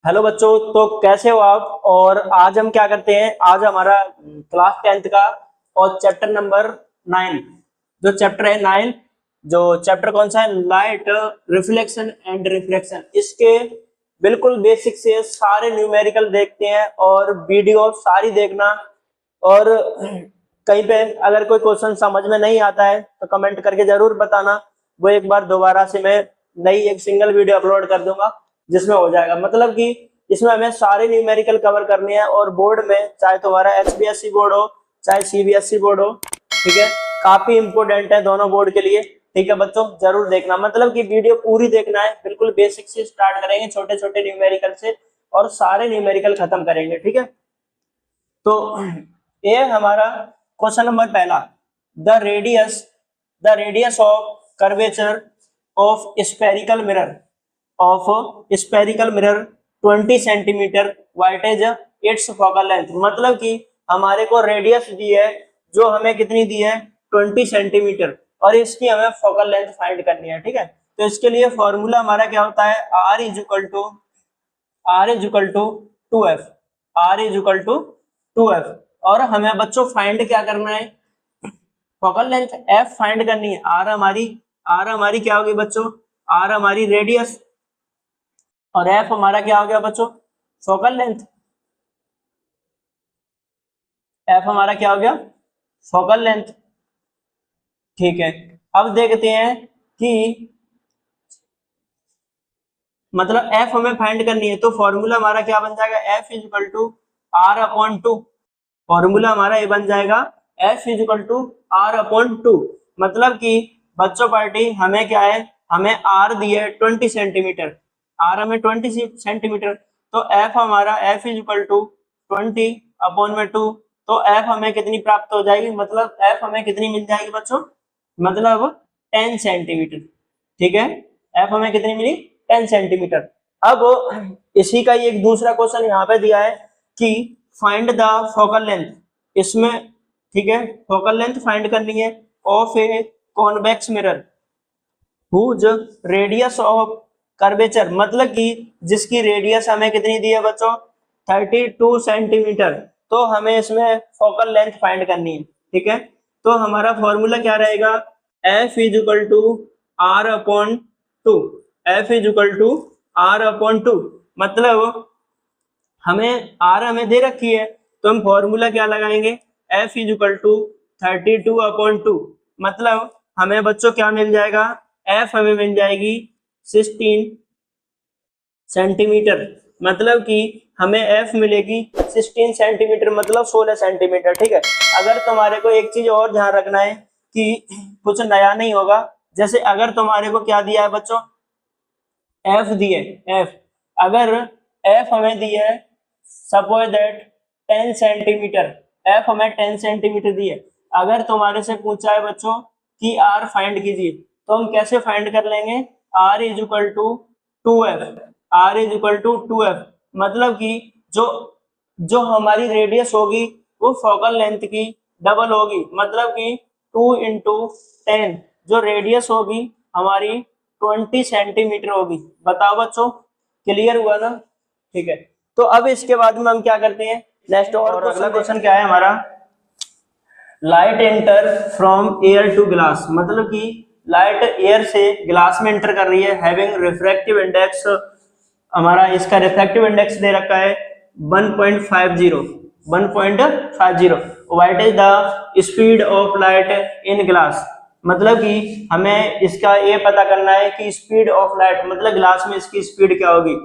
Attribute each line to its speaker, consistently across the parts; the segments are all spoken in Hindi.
Speaker 1: हेलो बच्चों, तो कैसे हो आप। और आज हम क्या करते हैं, आज हमारा क्लास 10th का और चैप्टर नंबर 9, जो चैप्टर है 9, जो चैप्टर कौन सा है, लाइट रिफ्लेक्शन एंड रिफ्रैक्शन। इसके बिल्कुल बेसिक से सारे न्यूमेरिकल देखते हैं और वीडियो सारी देखना। और कहीं पे अगर कोई क्वेश्चन समझ में नहीं आता है तो कमेंट करके जरूर बताना। वो एक बार दोबारा से मैं नई एक सिंगल वीडियो अपलोड कर दूंगा जिसमें हो जाएगा। मतलब कि इसमें हमें सारे न्यूमेरिकल कवर करने हैं और बोर्ड में, चाहे तुम्हारा एचबीएससी बोर्ड हो चाहे सीबीएसई बोर्ड हो, ठीक है, काफी इंपोर्टेंट है दोनों बोर्ड के लिए। ठीक है बच्चों, जरूर देखना, मतलब कि वीडियो पूरी देखना है। बिल्कुल बेसिक से स्टार्ट करेंगे, छोटे छोटे न्यूमेरिकल से, और सारे न्यूमेरिकल खत्म करेंगे। ठीक है, तो ये हमारा क्वेश्चन नंबर पहला, the radius of curvature of spherical mirror of spherical mirror 20 centimetre, white is it's focal length. मतलब कि हमारे को रेडियस दी है, जो हमें कितनी दी है, 20 सेंटीमीटर, और इसकी हमें फोकल लेंथ फाइंड करनी है। ठीक है, तो इसके लिए फॉर्मूला हमारा क्या होता है, R is equal to 2F, R is equal to 2F। और हमें बच्चों फाइंड क्या करना है, फोकल लेंथ F फाइंड करनी है। R हमारी क्या होगी बच्चों, R हमारी रेडियस, और F हमारा क्या हो गया बच्चों, फोकल लेंथ। F हमारा क्या हो गया, फोकल लेंथ। ठीक है, अब देखते हैं कि मतलब F हमें फाइंड करनी है, तो फॉर्मूला हमारा क्या बन जाएगा, F is equal to R/2। Formula हमारा ये बन जाएगा, F is equal to R/2। मतलब कि बच्चों पार्टी हमें क्या है, हमें R दिया है 20 सेंटीमीटर, R हमें 20 सेंटीमीटर, तो F हमारा F इज इक्वल टू 20/2। तो F हमें कितनी प्राप्त हो जाएगी, मतलब F हमें कितनी मिल जाएगी बच्चों, मतलब 10 सेंटीमीटर। ठीक है, F हमें कितनी मिली, 10 सेंटीमीटर। अब इसी का ही एक दूसरा क्वेश्चन यहाँ पे दिया है कि फाइंड द फोकल लेंथ, इसमें, ठीक है, फोकल लेंथ फाइंड करनी है of a convex mirror whose radius of curvature. मतलब कि जिसकी रेडियस हमें कितनी दी है बच्चों, 32 सेंटीमीटर। तो हमें इसमें फोकल लेंथ फाइंड करनी है। ठीक है, तो हमारा फॉर्मूला क्या रहेगा, F is equal to R/2, F is equal to R/2। मतलब हमें दे रखी है, तो हम फॉर्मूला क्या लगाएंगे, F इज इक्वल टू 32/2। मतलब हमें बच्चों क्या मिल जाएगा, F हमें मिल जाएगी 16 सेंटीमीटर। मतलब कि हमें F मिलेगी 16 सेंटीमीटर, मतलब 16 सेंटीमीटर। ठीक है, अगर तुम्हारे को एक चीज और ध्यान रखना है कि कुछ नया नहीं होगा, जैसे अगर तुम्हारे को क्या दिया है बच्चों, F दिए, F, अगर F हमें दी है, सपोज दैट 10 सेंटीमीटर, F हमें 10 सेंटीमीटर दी है। अगर तुम्हारे से पूछा है बच्चों कि R फाइंड कीजिए, तो हम कैसे फाइंड कर लेंगे, R is equal to 2F, R is equal to 2F। मतलब कि जो जो हमारी रेडियस होगी वो फोकल लेंथ की डबल होगी, मतलब कि 2 इंटू 10, जो रेडियस होगी हमारी 20 सेंटीमीटर होगी। बताओ बच्चों, क्लियर हुआ ना। ठीक है, तो अब इसके बाद में हम क्या करते हैं, नेक्स्ट और अगला क्वेश्चन क्या है हमारा, light enter from air to glass. मतलब कि लाइट एयर से ग्लास में एंटर कर रही है, हैविंग रिफ्रैक्टिव इंडेक्स, हमारा इसका रिफ्रैक्टिव इंडेक्स दे रखा है 1.50, 1.50। What is the speed of light in glass. मतलब कि हमें इसका ये पता करना है कि स्पीड ऑफ लाइट, मतलब ग्लास में इसकी स्पीड क्या होगी।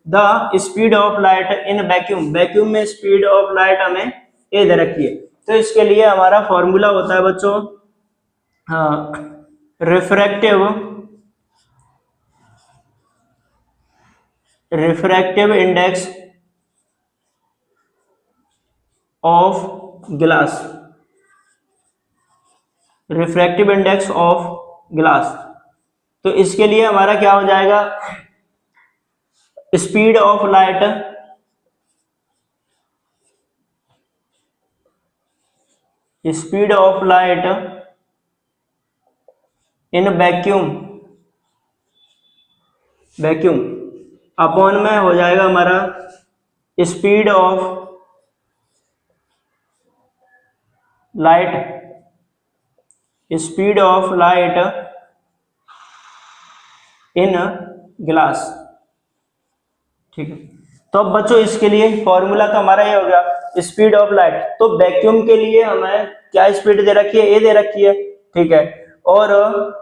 Speaker 1: The speed of light in vacuum, vacuum में स्पीड ऑफ लाइट हमें ये दे रखी है। तो इसके लिए हमारा फॉर्मूला होता है बच्चों, refractive refractive index of glass, refractive index of glass. तो इसके लिए हमारा क्या हो जाएगा, speed of light, speed of light in vacuum, vacuum upon में हो जाएगा हमारा speed of light, speed of light in glass. ठीक है, तो अब बच्चों इसके लिए फॉर्मूला तो हमारा ये हो गया स्पीड ऑफ लाइट। तो वैक्यूम के लिए हमें क्या स्पीड दे रखी है, ए दे रखी है, ठीक है। और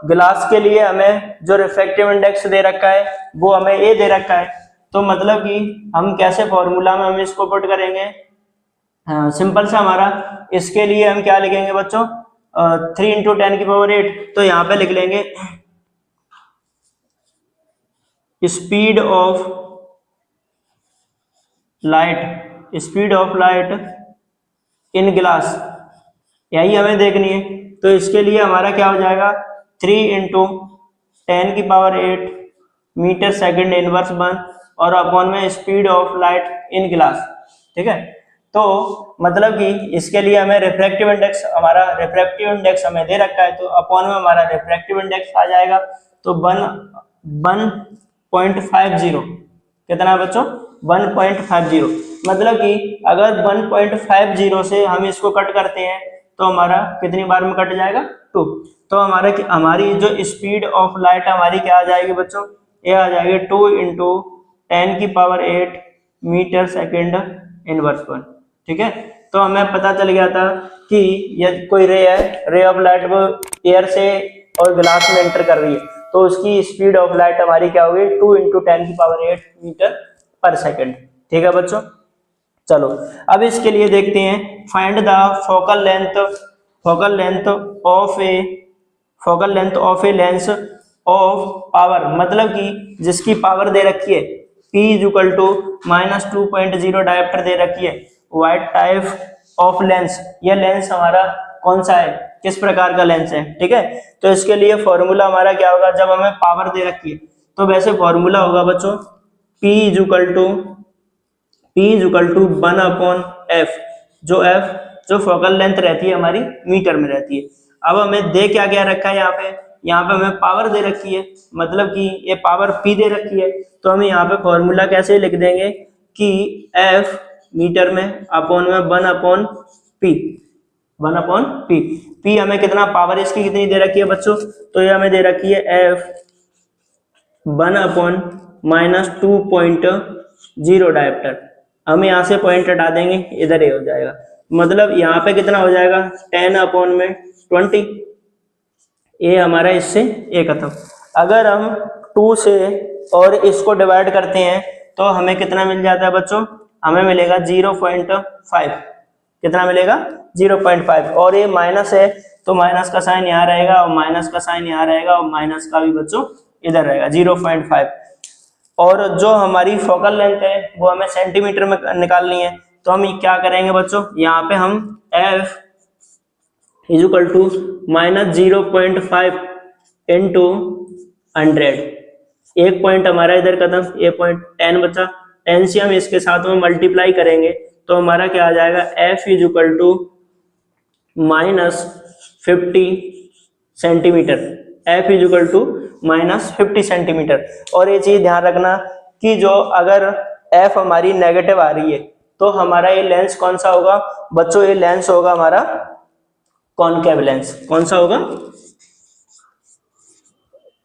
Speaker 1: ग्लास के लिए हमें जो रिफ्रैक्टिव इंडेक्स दे रखा है वो हमें ए दे रखा है। तो मतलब कि हम कैसे फॉर्मूला में हम इसको पुट करेंगे, सिंपल सा हमारा इसके लिए हम क्या लिखेंगे बच्चों, 3 इंटू 10⁸। तो यहाँ पे लिख लेंगे speed of light, speed of light in glass, यही हमें देखनी है। तो इसके लिए हमारा क्या हो जाएगा 3 इंटू 10⁸ मीटर सेकंड इनवर्स 1 और अपॉन में speed of light in glass. ठीक है, तो मतलब कि इसके लिए हमें रिफ्रैक्टिव इंडेक्स, हमारा रिफ्रैक्टिव इंडेक्स हमें दे रखा है, तो अपॉन में हमारा रिफ्रैक्टिव इंडेक्स आ जाएगा। तो 1.50 कितना है बच्चों, 1.50। मतलब कि अगर 1.50 से हम इसको कट करते हैं तो हमारा कितनी बार में कट जाएगा, 2। तो हमारी जो स्पीड ऑफ लाइट हमारी क्या आ जाएगी बच्चों, ये आ जाएगी 2 इंटू 10⁸ मीटर सेकेंड इनवर्स 1। ठीक है, तो हमें पता चल गया था कि यदि कोई रे है, रे ऑफ लाइट वो एयर से और ग्लास में एंटर कर रही है, तो उसकी स्पीड ऑफ लाइट हमारी क्या होगी 2 इंटू 10⁸ मीटर पर सेकेंड। ठीक है बच्चों, चलो अब इसके लिए देखते हैं find the focal length of a lens of power, मतलब कि जिसकी पावर दे रखी है P = -2.0 डायोप्टर दे रखी है, वाइट टाइप ऑफ लेंस, यह लेंस हमारा कौन सा है, किस प्रकार का लेंस है। ठीक है, तो इसके लिए फॉर्मूला हमारा क्या होगा, जब हमें पावर दे रखी है तो वैसे फॉर्मूला होगा बच्चों P = 1/f, जो f जो फोकल लेंथ रहती है हमारी मीटर में रहती है। अब हमें दे क्या क्या रखा है, यहाँ पे हमें पावर दे रखी है, मतलब कि ये पावर P दे रखी है। तो हम यहाँ पे फॉर्मूला कैसे लिख देंगे कि f मीटर में अपॉन में 1/p, p हमें कितना पावर इसकी कितनी दे रखी है बच्चों, तो ये हमें दे रखी है f 1/-2.0 डायोप्टर। हम यहाँ से पॉइंट हटा देंगे, इधर ही हो जाएगा, मतलब यहाँ पे कितना हो जाएगा 10/20। ये हमारा इससे ये खत्म। अगर हम 2 से और इसको डिवाइड करते हैं तो हमें कितना मिल जाता है बच्चों, हमें मिलेगा 0.5। कितना मिलेगा 0.5, और ये माइनस है तो माइनस का साइन यहाँ रहेगा और माइनस का साइन यहाँ रहेगा और माइनस का भी बच्चों इधर रहेगा 0.5। और जो हमारी फोकल लेंथ है वो हमें सेंटीमीटर में निकालनी है, तो हम क्या करेंगे बच्चों, यहाँ पे हम f = -0.5 इंटू 100, एक पॉइंट हमारा इधर खत्म, ये पॉइंट 10 बचा, 10 से हम इसके साथ में मल्टीप्लाई करेंगे तो हमारा क्या आ जाएगा f = -50 सेंटीमीटर, f = -50 सेंटीमीटर। और ये चीज ध्यान रखना कि जो अगर f हमारी नेगेटिव आ रही है तो हमारा ये लेंस कौन सा होगा बच्चों, ये लेंस होगा हमारा कॉनकेव लेंस। कौन सा होगा,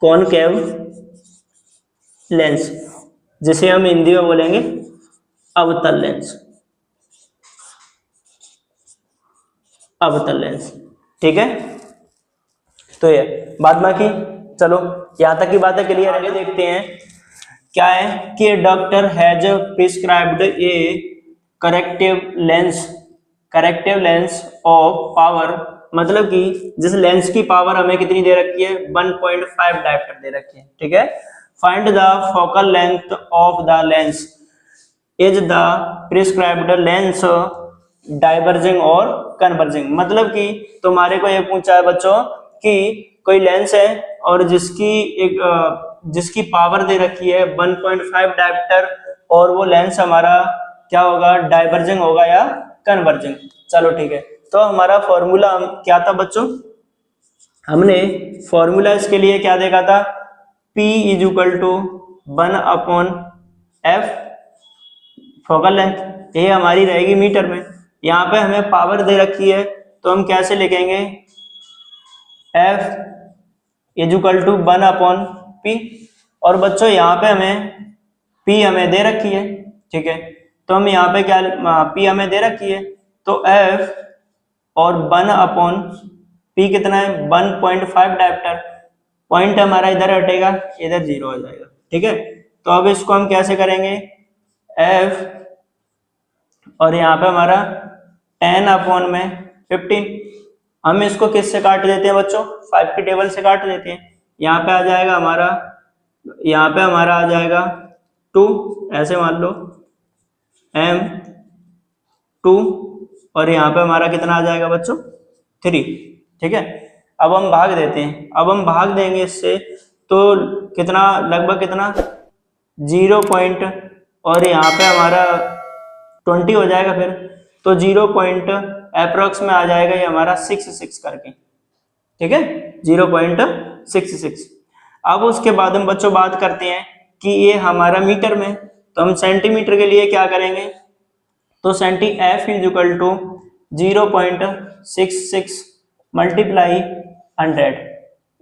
Speaker 1: कॉनकेव लेंस, जिसे हम हिंदी में बोलेंगे अवतल लेंस, अवतल लेंस। ठीक है, तो ये बाद बाकी चलो यहाँ तक की बातें क्लियर। आगे देखते हैं क्या है कि doctor has prescribed a corrective lens of power, मतलब कि जिस लेंस की पावर हमें कितनी दे रखी है 1.5 डायोप्टर दे रखी है। ठीक है, find the focal length of the lens is the prescribed lens diverging और कन्वर्जिंग, मतलब कि तुम्हारे को ये पूछा है बच्चों कि कोई लेंस है और जिसकी पावर दे रखी है 1.5 डायोप्टर, और वो लेंस हमारा क्या होगा, डाइवर्जिंग होगा या कन्वर्जिंग। चलो ठीक है, तो हमारा फॉर्मूला क्या था बच्चों, हमने फॉर्मूला इसके लिए क्या देखा था, P = 1/f F focal length, ये हमारी रहेगी मीटर में। यहाँ पे हमें पावर दे रखी है तो हम कैसे लिखेंगे, एफ इजुकल टू 1/p। और बच्चों यहाँ पे हमें p हमें दे रखी है, ठीक है, तो हम यहाँ पे क्या, p हमें दे रखी है तो f और 1/p कितना है 1.5 डायप्टर। पॉइंट हमारा इधर हटेगा, इधर 0 हो जाएगा, ठीक है। तो अब इसको हम कैसे करेंगे, f और यहाँ पे हमारा 10/15, हम इसको किससे काट देते हैं बच्चों, 5 की टेबल से काट देते हैं। यहाँ पे आ जाएगा हमारा, यहाँ पे हमारा आ जाएगा 2, ऐसे मान लो m2, और यहाँ पे हमारा कितना आ जाएगा बच्चों 3, ठीक है। अब हम भाग देते हैं, अब हम भाग देंगे इससे तो कितना, लगभग कितना 0 पॉइंट, और यहाँ पे हमारा 20 हो जाएगा फिर, तो 0 पॉइंट अप्रोक्स में आ जाएगा ये हमारा 66 करके, ठीक है, 0.66। अब उसके बाद हम बच्चों बात करते हैं कि ये हमारा मीटर में, तो हम सेंटीमीटर के लिए क्या करेंगे, तो centi F is equal to 0.66 multiply 100,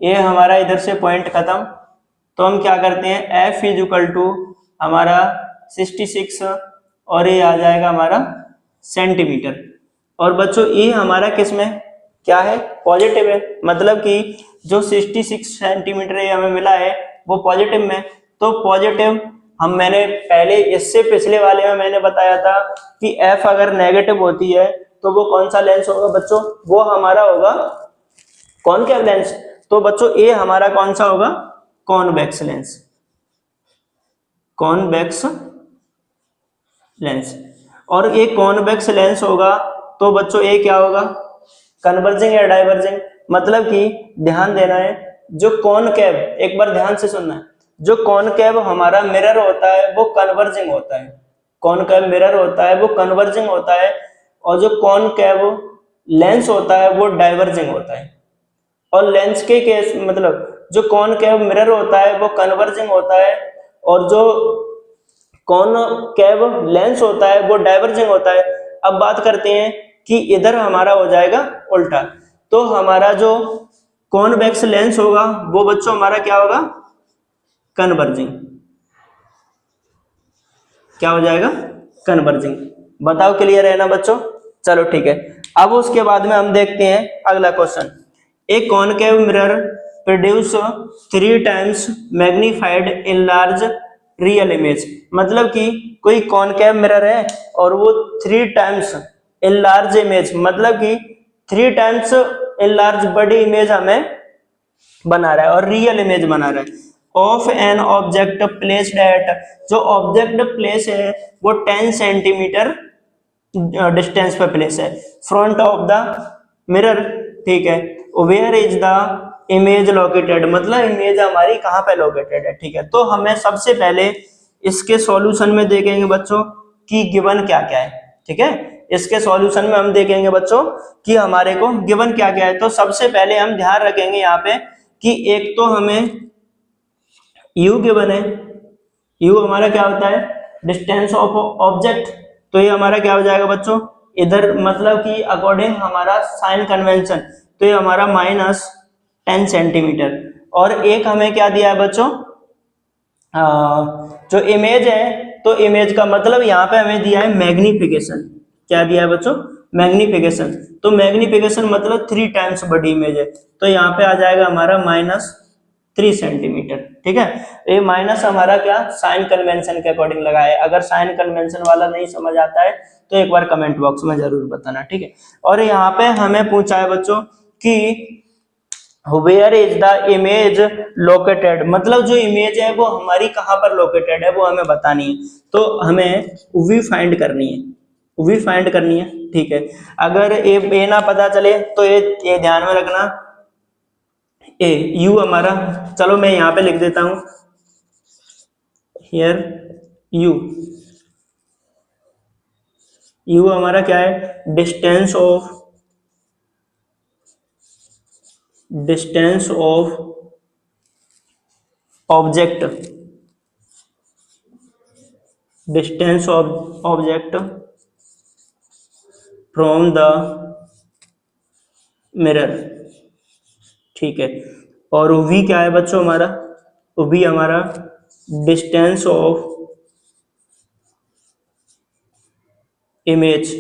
Speaker 1: ये हमारा इधर से पॉइंट खत्म। तो हम क्या करते हैं, एफ इज इक्वल टू हमारा 66 और ये आ जाएगा हमारा सेंटीमीटर। और बच्चों ये हमारा किस में क्या है, पॉजिटिव है, मतलब कि जो 66 सेंटीमीटर ये हमें मिला है वो पॉजिटिव में। तो पॉजिटिव हम, मैंने पहले इससे पिछले वाले में मैंने बताया था कि एफ अगर नेगेटिव होती है तो वो कौन सा लेंस होगा बच्चों, वो हमारा होगा कॉनकेव लेंस। तो बच्चों ये हमारा कौन सा होगा, कॉन्वेक्स लेंस, कॉन्वेक्स लेंस। और ये कॉन्वेक्स लेंस होगा तो बच्चों ये क्या होगा, कन्वर्जिंग या डाइवर्जिंग, मतलब कि ध्यान देना है, जो कॉनकेव, एक बार ध्यान से सुनना है, जो कॉनकेव हमारा मिरर होता है वो कन्वर्जिंग होता है, कॉनकेव मिरर होता है वो कन्वर्जिंग होता है, और जो कॉनकेव लेंस होता है वो डाइवर्जिंग होता है। और लेंस के केस मतलब जो कॉनकेव मिरर होता है वो कन्वर्जिंग होता है, और जो कॉनकेव लेंस होता है वो डाइवर्जिंग होता है। अब बात करते हैं कि इधर हमारा हो जाएगा उल्टा, तो हमारा जो कॉन्वेक्स लेंस होगा वो बच्चों हमारा क्या होगा, कन्वर्जिंग, क्या हो जाएगा, कन्वर्जिंग। बताओ क्लियर है ना बच्चों, चलो ठीक है। अब उसके बाद में हम देखते हैं अगला question, A concave mirror produce 3 times magnified in large real image, मतलब कि कोई कॉनकेव मिरर है और वो 3 टाइम्स इन लार्ज इमेज, मतलब कि 3 टाइम्स इन लार्ज बड़ी इमेज हमें बना रहा है और रियल इमेज बना रहा है, of an object placed at, जो ऑब्जेक्ट प्लेस है वो 10 सेंटीमीटर डिस्टेंस पे प्लेस है फ्रंट ऑफ द मिरर, ठीक है। Where is the image located, मतलब इमेज हमारी कहाँ पे लोकेटेड है, ठीक है। तो हमें सबसे पहले इसके सॉल्यूशन में देखेंगे बच्चों कि गिवन क्या क्या है, ठीक है। इसके सॉल्यूशन में हम देखेंगे बच्चों कि हमारे को गिवन क्या क्या है। तो सबसे पहले हम ध्यान रखेंगे यहाँ पे कि एक तो हमें u गिवन है, u हमारा क्या होता है, डिस्टेंस ऑफ ऑब्जेक्ट, तो ये हमारा क्या हो जाएगा बच्चों, इधर मतलब कि अकॉर्डिंग हमारा साइन कन्वेंशन, तो ये हमारा -10 सेंटीमीटर। और एक हमें क्या दिया है बच्चों, जो इमेज है, तो इमेज का मतलब यहाँ पे हमें दिया है मैग्निफिकेशन, क्या दिया है बच्चों, मैग्निफिकेशन। तो मैग्निफिकेशन मतलब 3 टाइम्स बड़ी इमेज है, तो यहाँ पे आ जाएगा हमारा -3 सेंटीमीटर, ठीक है। ये माइनस हमारा क्या साइन कन्वेंशन के अकॉर्डिंग लगा है, अगर साइन कन्वेंशन वाला नहीं समझ आता है तो एक बार कमेंट बॉक्स में जरूर बताना, ठीक है। और यहाँ पे हमें पूछा है बच्चों कि where is the image located, मतलब जो इमेज है वो हमारी कहाँ पर लोकेटेड है वो हमें बतानी है, तो हमें वी फाइंड करनी है, वी फाइंड करनी है, ठीक है। अगर ए ना पता चले तो ये ध्यान में रखना, ए यू हमारा, चलो मैं यहाँ पे लिख देता हूं, हियर यू, यू हमारा क्या है, distance of object, distance of object from the mirror, ठीक है। और v क्या है बच्चों हमारा, v हमारा distance of image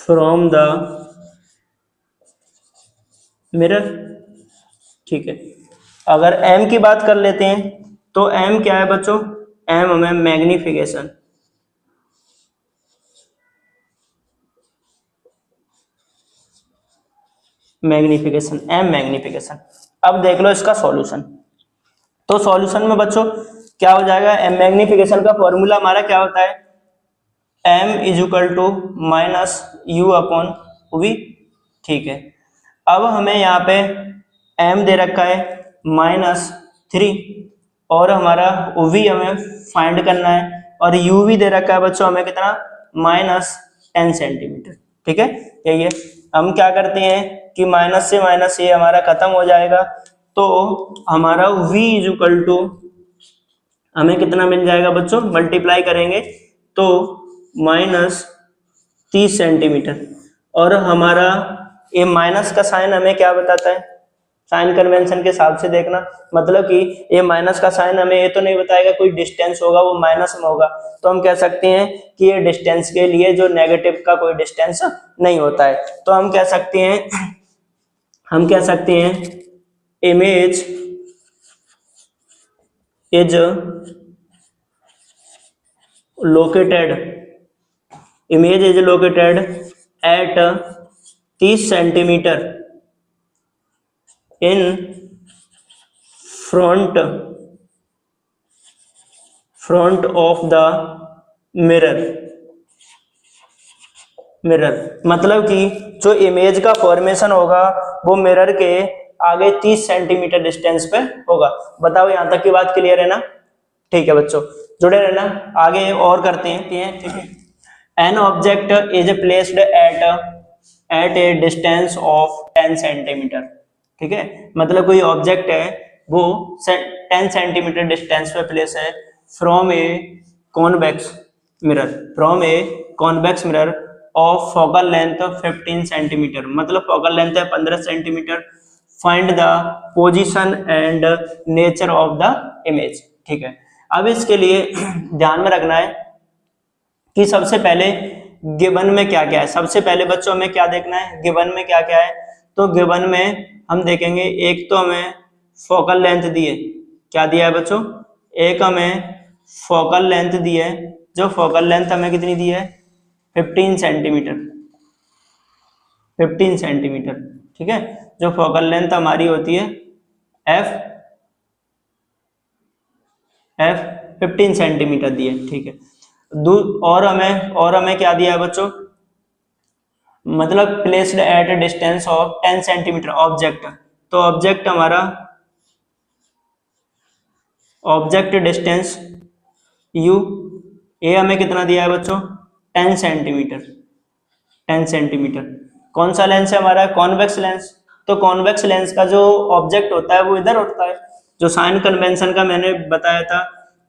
Speaker 1: from the mirror, ठीक है। अगर m की बात कर लेते हैं तो m क्या है बच्चों, m हमें मैग्निफिकेशन, मैग्निफिकेशन, m मैग्निफिकेशन। अब देख लो इसका सॉल्यूशन। तो सॉल्यूशन में बच्चों क्या हो जाएगा, m मैग्निफिकेशन का फॉर्मूला हमारा क्या होता है, m is equal to minus u upon V, ठीक है। अब हमें यहाँ पे m दे रखा है -3 और हमारा v हमें फाइंड करना है और u भी दे रखा है बच्चों हमें कितना, -10 सेंटीमीटर, ठीक है। यही है, हम क्या करते हैं कि माइनस से माइनस ये हमारा खत्म हो जाएगा, तो हमारा v इज इक्वल टू हमें कितना मिल जाएगा बच्चों, मल्टीप्लाई करेंगे तो -30 सेंटीमीटर। और हमारा ये माइनस का साइन हमें क्या बताता है, साइन कन्वेंशन के हिसाब से देखना, मतलब कि ये माइनस का साइन हमें ये तो नहीं बताएगा कोई डिस्टेंस होगा वो माइनस में होगा, तो हम कह सकते हैं कि ये डिस्टेंस के लिए जो नेगेटिव का कोई डिस्टेंस नहीं होता है। तो हम कह सकते हैं image is located at 30 centimetre in front of the mirror, मतलब कि जो इमेज का फॉर्मेशन होगा वो मिरर के आगे 30 सेंटीमीटर डिस्टेंस पे होगा। बताओ यहां तक की बात क्लियर है ना, ठीक है बच्चों, जुड़े रहना, आगे और करते हैं, ठीक है। An object is placed at a distance of 10 centimetre, ठीक है। मतलब कोई ऑब्जेक्ट है वो 10 सेंटीमीटर डिस्टेंस पे प्लेस है from A convex mirror of focal length 15 centimetre, मतलब फोकल लेंथ है 15 centimetre. Find the position and nature of the image, ठीक है। अब इसके लिए ध्यान में रखना है कि सबसे पहले गिवन में क्या क्या है। सबसे पहले बच्चों हमें क्या देखना है, गिवन में क्या क्या है। तो गिवन में हम देखेंगे, एक तो हमें फोकल लेंथ दी है, क्या दिया है बच्चों, एक हमें फोकल लेंथ दी है, जो फोकल लेंथ हमें कितनी दी है 15 सेंटीमीटर, ठीक है। जो फोकल लेंथ हमारी होती है एफ 15 सेंटीमीटर दी है, ठीक है। और हमें क्या दिया है बच्चों, मतलब placed at a distance of 10 centimetre object, तो ऑब्जेक्ट डिस्टेंस u, ये हमें कितना दिया है बच्चों 10 सेंटीमीटर। कौन सा लेंस है हमारा, कॉन्वेक्स लेंस। तो कॉन्वेक्स लेंस का जो ऑब्जेक्ट होता है वो इधर होता है, जो साइन कन्वेंशन का मैंने बताया था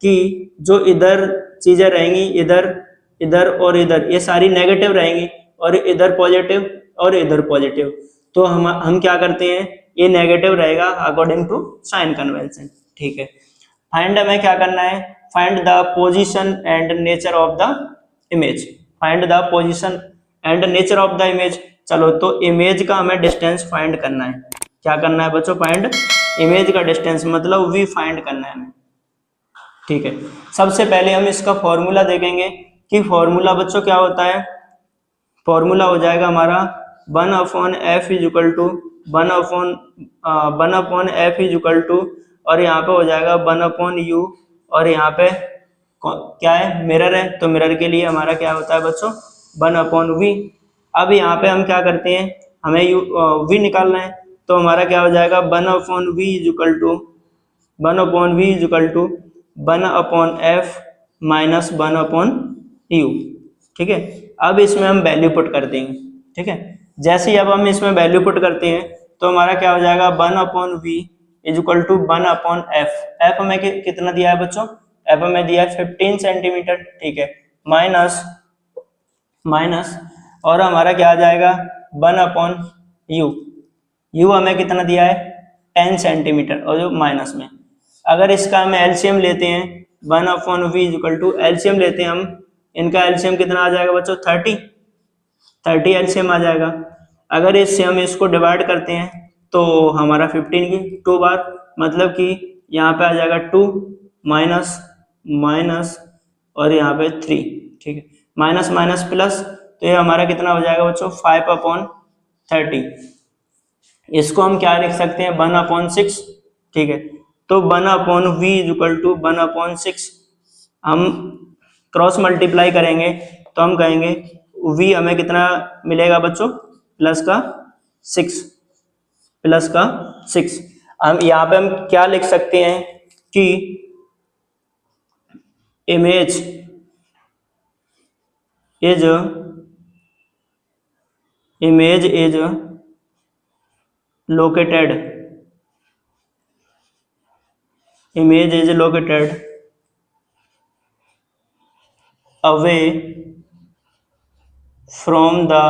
Speaker 1: कि जो इधर चीजें रहेंगी, इधर और इधर, ये सारी नेगेटिव रहेंगी, और इधर पॉजिटिव और इधर पॉजिटिव। तो हम क्या करते हैं, ये नेगेटिव रहेगा अकॉर्डिंग टू साइन कन्वेंशन, ठीक है। फाइंड हमें क्या करना है, find the position and nature of the image, चलो तो इमेज का हमें डिस्टेंस फाइंड करना है। क्या करना है बच्चों, फाइंड इमेज का डिस्टेंस, मतलब वी फाइंड करना है हमें, ठीक है। सबसे पहले हम इसका फॉर्मूला देखेंगे कि फॉर्मूला बच्चों क्या होता है। फॉर्मूला हो जाएगा हमारा 1/f is equal to 1/f is equal to, और यहाँ पे हो जाएगा 1/u, और यहाँ पे क्या है, मिरर है, तो मिरर के लिए हमारा क्या होता है बच्चों 1/v। अब यहाँ पे हम क्या करते हैं, हमें v निकालना है, तो हमारा क्या हो जाएगा 1/v is equal to 1/f minus 1/u, ठीक है। अब इसमें हम वैल्यू पुट कर देंगे, ठीक है। जैसे ही अब हम इसमें वैल्यू पुट करते हैं तो हमारा क्या हो जाएगा 1/v is equal to 1/f। F हमें कितना दिया है बच्चों, एफ हमें दिया है 15 सेंटीमीटर, ठीक है, माइनस और हमारा क्या आ जाएगा 1/u। u हमें कितना दिया है 10 सेंटीमीटर, और जो माइनस में अगर इसका हम एलसीएम लेते हैं 1/v is equal to, LCM लेते हैं हम, इनका एलसीएम कितना आ जाएगा बच्चों 30 एलसीएम आ जाएगा। अगर इससे हम इसको डिवाइड करते हैं तो हमारा 15 की 2 बार, मतलब कि यहाँ पे आ जाएगा 2 माइनस और यहाँ पे 3, ठीक है, माइनस माइनस प्लस, तो ये हमारा कितना हो जाएगा बच्चों 5/30। इसको हम क्या लिख सकते हैं 1/6, ठीक है, तो 1/v इज इक्वल टू 1/6। हम क्रॉस मल्टीप्लाई करेंगे तो हम कहेंगे v हमें कितना मिलेगा बच्चों प्लस का 6। हम यहाँ पे हम क्या लिख सकते हैं कि image is located away from the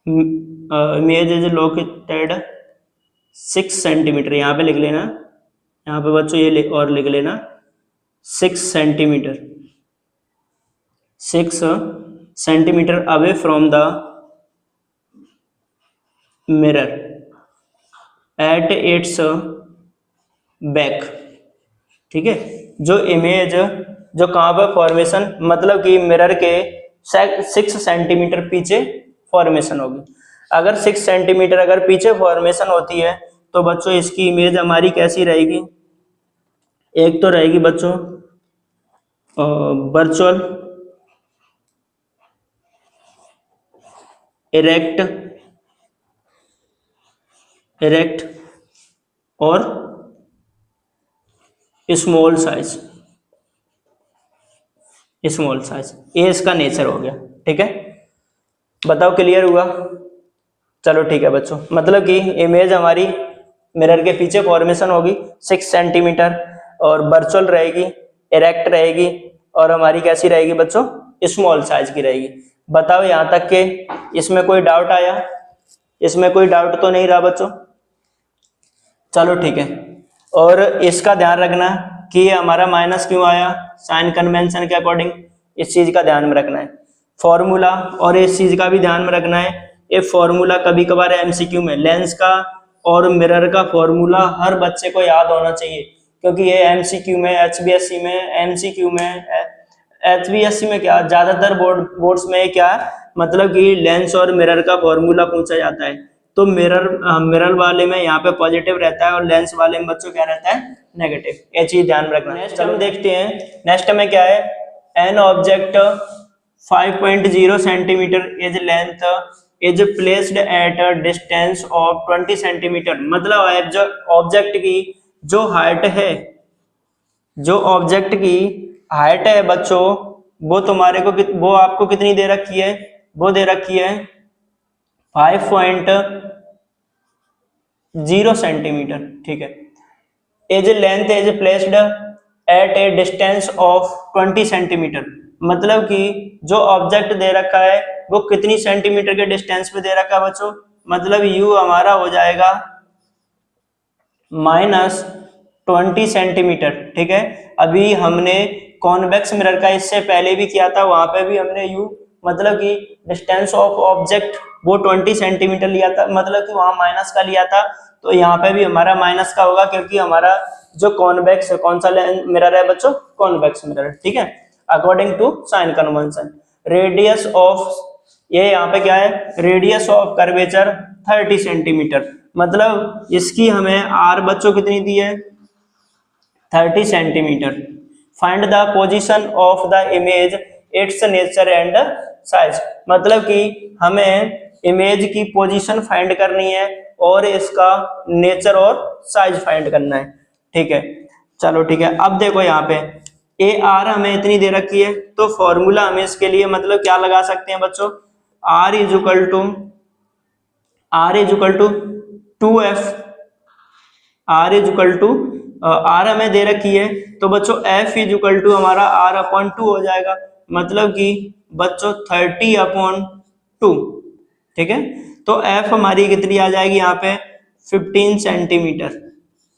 Speaker 1: image is located 6 centimetre, यहाँ पे लिख लेना, यहाँ पे बच्चों ये और लिख लेना 6 centimetre away from the mirror at its back, ठीक है। जो इमेज जो कहाँ पर फॉर्मेशन, मतलब कि मिरर के 6 सेंटीमीटर पीछे फॉर्मेशन होगी। अगर 6 सेंटीमीटर अगर पीछे फॉर्मेशन होती है तो बच्चों इसकी इमेज हमारी कैसी रहेगी, एक तो रहेगी बच्चों वर्चुअल, इरेक्ट और स्मॉल साइज, ये इसका नेचर हो गया, ठीक है। बताओ क्लियर हुआ? चलो ठीक है बच्चों, मतलब कि इमेज हमारी मिरर के पीछे फॉर्मेशन होगी 6 सेंटीमीटर और वर्चुअल रहेगी, इरेक्ट रहेगी और हमारी कैसी रहेगी बच्चों स्मॉल साइज की रहेगी। बताओ यहाँ तक के इसमें कोई डाउट आया? इसमें कोई डाउट तो नहीं रहा बच्चों? चलो ठीक है, और इसका ध्यान रखना कि ये हमारा माइनस क्यों आया, साइन कन्वेंशन के अकॉर्डिंग, इस चीज का ध्यान में रखना है। फॉर्मूला और इस चीज का भी ध्यान में रखना है। ये फॉर्मूला कभी कभार एमसीक्यू में लेंस का और मिरर का फॉर्मूला हर बच्चे को याद होना चाहिए, क्योंकि ये एमसीक्यू में, एचबीएससी में, एमसीक्यू में, एचबीएससी में क्या ज्यादातर बोर्ड्स में क्या मतलब कि लेंस और मिरर का फॉर्मूला पूछा जाता है। तो मिरर वाले में यहाँ पे पॉजिटिव रहता है और लेंस वाले में बच्चों क्या रहता है नेगेटिव, ये चीज ध्यान रखना। नेक्स्ट हम देखते हैं, नेक्स्ट में क्या है, an object 5.0 centimetre is length is placed at a distance of 20 centimetre. मतलब जो ऑब्जेक्ट की जो हाइट है, जो ऑब्जेक्ट की हाइट है बच्चों, वो तुम्हारे को वो आपको कितनी दे रखी है, वो दे रखी है 5.0 सेंटीमीटर, ठीक है। Edge length is placed at a distance of 20 centimetre. मतलब कि जो ऑब्जेक्ट दे रखा है वो कितनी सेंटीमीटर के डिस्टेंस पे दे रखा है बच्चों, मतलब u हमारा हो जाएगा -20 सेंटीमीटर, ठीक है। अभी हमने कॉन्वेक्स मिरर का इससे पहले भी किया था, वहां पे भी हमने u मतलब कि डिस्टेंस ऑफ ऑब्जेक्ट वो 20 सेंटीमीटर लिया था, मतलब कि वहां माइनस का लिया था, तो यहाँ पे भी हमारा माइनस का होगा, क्योंकि हमारा जो कॉन्वेक्स कौन सा मिरर है बच्चों, कॉन्वेक्स मिरर, ठीक है, according to sign convention. Radius of, ये यहाँ पे क्या है, रेडियस ऑफ कर्वेचर 30 सेंटीमीटर, मतलब इसकी हमें आर बच्चों कितनी दी है 30 centimetre. Find the position of the image, it's nature and size, मतलब कि हमें इमेज की पोजीशन फाइंड करनी है और इसका नेचर और साइज फाइंड करना है, ठीक है। चलो ठीक है, अब देखो यहाँ पे ए आर हमें इतनी दे रखी है, तो फॉर्मूला हमें इसके लिए मतलब क्या लगा सकते हैं बच्चों, R is equal to 2f R is equal to R हमें दे रखी है, तो बच्चों F इज इक्वल टू हमारा R/2 हो जाएगा, मतलब कि बच्चों 30/2, ठीक है। तो F हमारी कितनी आ जाएगी यहाँ पे 15 सेंटीमीटर,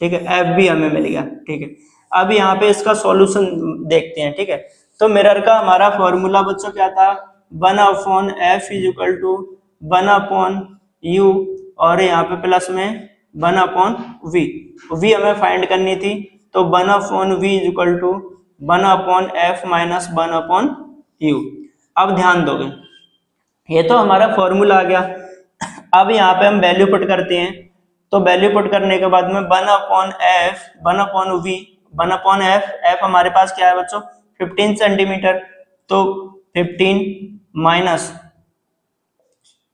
Speaker 1: ठीक है। F भी हमें मिल गया, ठीक है। अब यहाँ पे इसका सॉल्यूशन देखते हैं, ठीक है। तो मिरर का हमारा फॉर्मूला बच्चों क्या था, 1/F is equal to 1/U, और यहाँ पे प्लस में 1/V, V हमें फाइंड करनी थी, तो 1/V is equal to 1/F minus 1/U। अब ध्यान दोगे, ये तो हमारा फॉर्मूला आ गया। अब यहाँ पे हम वैल्यू पुट करते हैं, तो वैल्यू पुट करने के बाद में 1/F 1/V 1/F, F हमारे पास क्या है बच्चों 15 सेंटीमीटर, तो 15 माइनस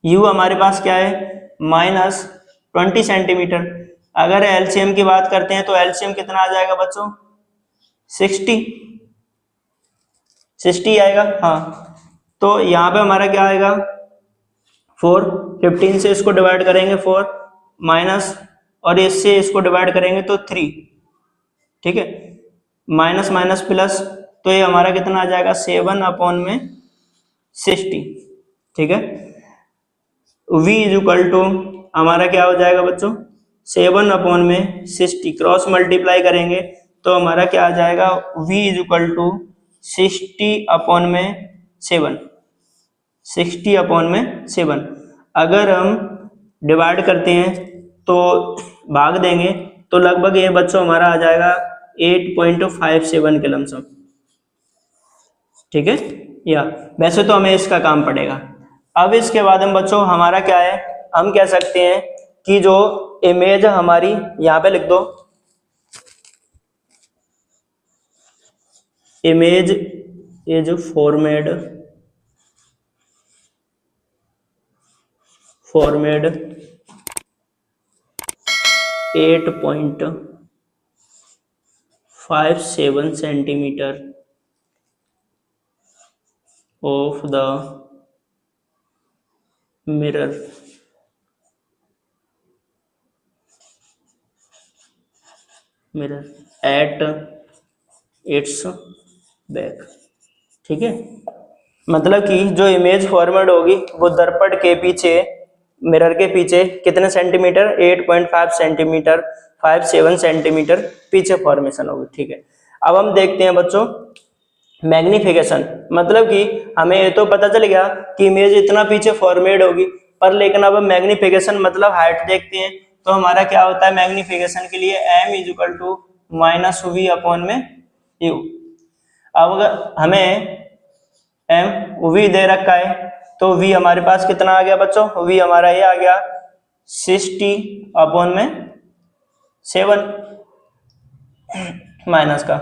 Speaker 1: U हमारे पास क्या है माइनस 20 सेंटीमीटर। अगर एलसीएम की बात करते हैं तो एलसीएम कितना आ जाएगा बच्चों 60 आएगा, हाँ। तो यहाँ पे हमारा क्या आएगा 4, 15 से इसको डिवाइड करेंगे 4 माइनस, और इससे इसको डिवाइड करेंगे तो 3, ठीक है। माइनस माइनस प्लस, तो ये हमारा कितना आ जाएगा 7/60, ठीक है। V इज इक्वल टू हमारा क्या हो जाएगा बच्चों 7/60, क्रॉस मल्टीप्लाई करेंगे तो हमारा क्या आ जाएगा V इज इक्वल टू 60/7। अगर हम डिवाइड करते हैं तो भाग देंगे तो लगभग ये बच्चों हमारा आ जाएगा 8.57 के लमसम, ठीक है। या वैसे तो हमें इसका काम पड़ेगा। अब इसके बाद हम बच्चों हमारा क्या है, हम कह सकते हैं कि जो इमेज हमारी यहाँ पे लिख दो, image is formed 8.57 centimetre of the mirror at its back, ठीक है। मतलब कि जो इमेज फॉर्मेट होगी वो दर्पण के पीछे, मिरर के पीछे कितने सेंटीमीटर 8.5 सेंटीमीटर 57 सेंटीमीटर पीछे फॉर्मेशन होगी, ठीक है। अब हम देखते हैं बच्चों मैग्निफिकेशन, मतलब कि हमें ये तो पता चल गया कि इमेज इतना पीछे फॉर्मेट होगी, पर लेकिन अब हम मैग्निफिकेशन मतलब हाइट देखते हैं, तो हमारा क्या होता है मैग्निफिकेशन के लिए m is equal to minus V upon में U। अब अगर हमें m V दे रखा है तो V हमारे पास कितना आ गया बच्चों, V हमारा ये आ गया 60/7 माइनस का,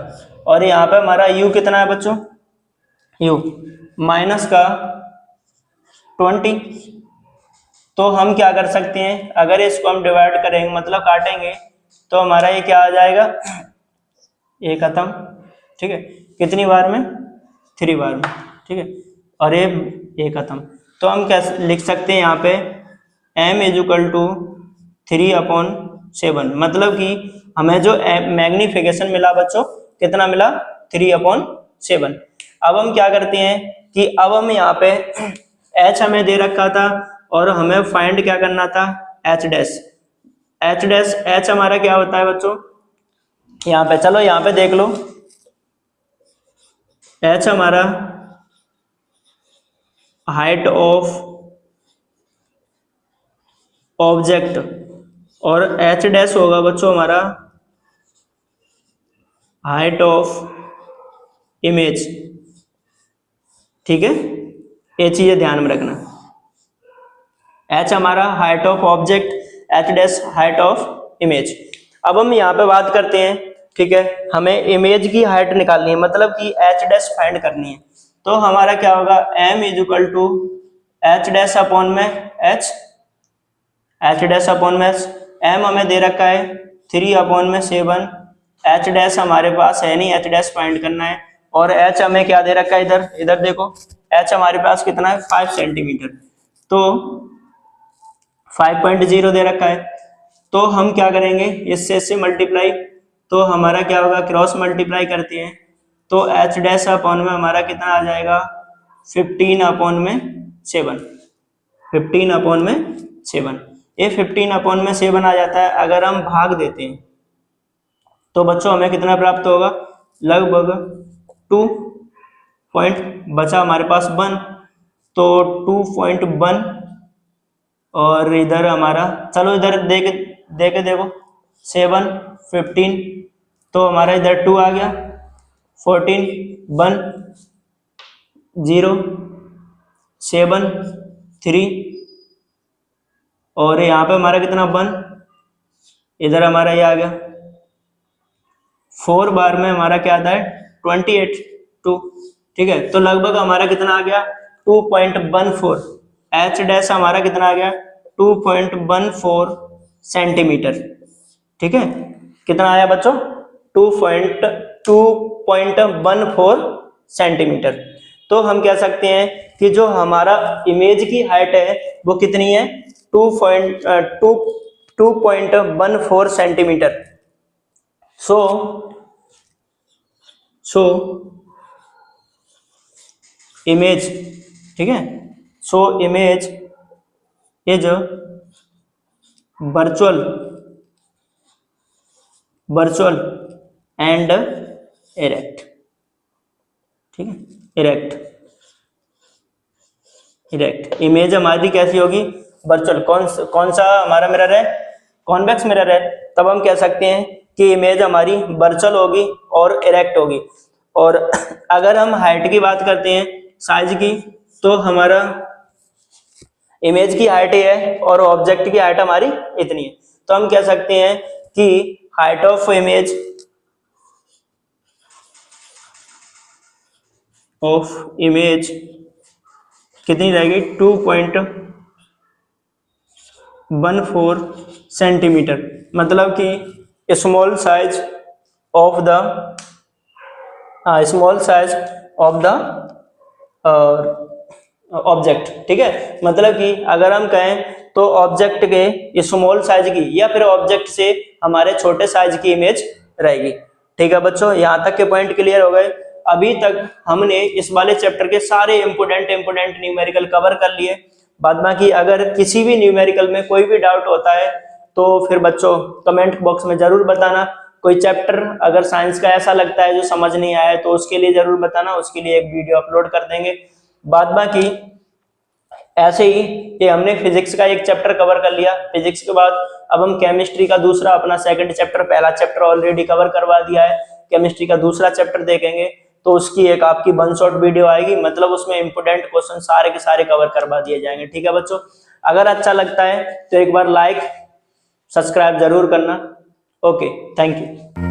Speaker 1: और यहाँ पे हमारा U कितना है बच्चों, U माइनस का 20। तो हम क्या कर सकते हैं, अगर इसको हम डिवाइड करेंगे मतलब काटेंगे तो हमारा ये क्या आ जाएगा ये खत्म, ठीक है। कितनी बार में 3 बार में, ठीक है। और ये खत्म, तो हम कैसे लिख सकते हैं यहाँ पे m इज इक्वल टू 3/7, मतलब कि हमें जो मैग्निफिकेशन मिला बच्चों कितना मिला 3/7। अब हम क्या करते हैं कि अब हम यहाँ पे h हमें दे रखा था और हमें फाइंड क्या करना था h डैश। h हमारा क्या होता है बच्चों, यहाँ पे चलो यहाँ पे देख लो, h हमारा हाइट ऑफ ऑब्जेक्ट, और h डैश होगा बच्चों हमारा हाइट ऑफ इमेज, ठीक है। ये चीजें ध्यान में रखना, h हमारा height of object, h dash height of image. अब हम यहाँ पे बात करते हैं, ठीक है, हमें इमेज की हाइट निकालनी है, मतलब कि h डैश फाइंड करनी है, तो हमारा क्या होगा m is equal to h dash upon में h डैश अपॉन में h। m हमें दे रखा है 3/7, h डैश हमारे पास है नहीं, h डैश फाइंड करना है, और h हमें क्या दे रखा है इधर देखो, h हमारे पास कितना है 5 सेंटीमीटर, तो 5.0 दे रखा है। तो हम क्या करेंगे, इससे मल्टीप्लाई, तो हमारा क्या होगा, क्रॉस मल्टीप्लाई करते हैं, तो एच डैश अपॉन में हमारा कितना आ जाएगा, 15 अपॉन में 7, 15 अपॉन में 7। ये 15 अपॉन में 7 आ जाता है। अगर हम भाग देते हैं तो बच्चों हमें कितना प्राप्त होगा, लगभग 2 पॉइंट बचा हमारे पास 1, तो 2.1, और इधर हमारा, चलो इधर देके देखो, 7 15, तो हमारा इधर 2 आ गया, 14 1 0 7 3, और यहाँ पे हमारा कितना 1, इधर हमारा ये आ गया, 4 बार में हमारा क्या आता है, 28 2, ठीक है। तो लगभग हमारा कितना आ गया, 2.14, एच डैश हमारा कितना आ गया, 2.14 सेंटीमीटर, ठीक है। कितना आया बच्चों, 2.14 सेंटीमीटर। तो हम कह सकते हैं कि जो हमारा इमेज की हाइट है वो कितनी है, 2.14 सेंटीमीटर। सो इमेज, ठीक है, so image is virtual and erect, ठीक है, इरेक्ट इमेज हमारी कैसी होगी, वर्चुअल। कौन सा हमारा मिरर है, कॉन्वेक्स मिरर है, तब हम कह सकते हैं कि इमेज हमारी वर्चुअल होगी और इरेक्ट होगी। और अगर हम हाइट की बात करते हैं, साइज की, तो हमारा इमेज की हाइट ये है और ऑब्जेक्ट की हाइट हमारी इतनी है, तो हम कह सकते हैं कि हाइट ऑफ इमेज कितनी रहेगी, 2.14 सेंटीमीटर, मतलब कि small size of the object, ठीक है। मतलब कि अगर हम कहें तो ऑब्जेक्ट के स्मॉल साइज की या फिर ऑब्जेक्ट से हमारे छोटे साइज की इमेज रहेगी, ठीक है बच्चों। यहाँ तक के पॉइंट क्लियर हो गए। अभी तक हमने इस वाले चैप्टर के सारे इंपोर्टेंट न्यूमेरिकल कवर कर लिए। बाद बाकी अगर किसी भी न्यूमेरिकल में कोई भी डाउट होता है तो फिर बच्चों कमेंट बॉक्स में जरूर बताना। कोई चैप्टर अगर साइंस का ऐसा लगता है जो समझ नहीं आया तो उसके लिए जरूर बताना, उसके लिए एक वीडियो अपलोड कर देंगे। बाद बाकी ऐसे ही ये हमने फिजिक्स का एक चैप्टर कवर कर लिया। फिजिक्स के बाद अब हम केमिस्ट्री का दूसरा अपना सेकंड चैप्टर, पहला चैप्टर ऑलरेडी कवर करवा दिया है, केमिस्ट्री का दूसरा चैप्टर देखेंगे तो उसकी एक आपकी 1 शॉट वीडियो आएगी, मतलब उसमें इंपोर्टेंट क्वेश्चन सारे के सारे कवर करवा दिए जाएंगे, ठीक है बच्चों। अगर अच्छा लगता है तो एक बार लाइक सब्सक्राइब जरूर करना। Okay, thank you.